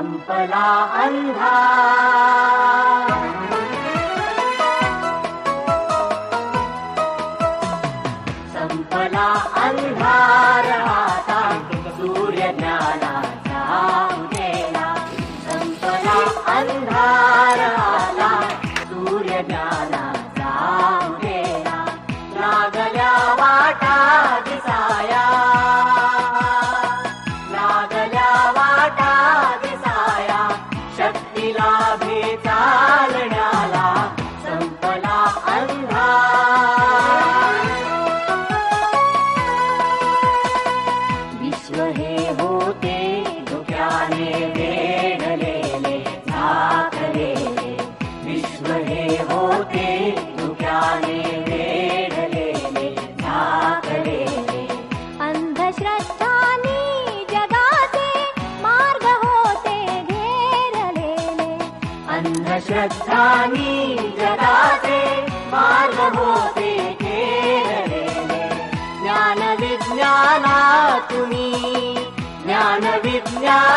संपला अंधार, संपला अंधार आता सूर्य ज्ञानाचा उजेला, संपला अंधार आता सूर्य ज्ञानाचा उजेला, लागल्या वाटा दिसाया, लागल्या वाटा दिसाया, शक्ती लाभे चालण्याला, संपला अंधार, विश्व हे होते धुक्याने वेढलेले झाकलेले, विश्व हे होते धुक्याने वेढलेले झाकलेले, अंधश्रद्धांनी जगाचे मार्ग होते घेरलेले, अंधश्रद्धांनी जगाचे मार्ग होते घेरलेले, ज्ञानविज्ञानातुनी, ज्ञानविज्ञानातुनी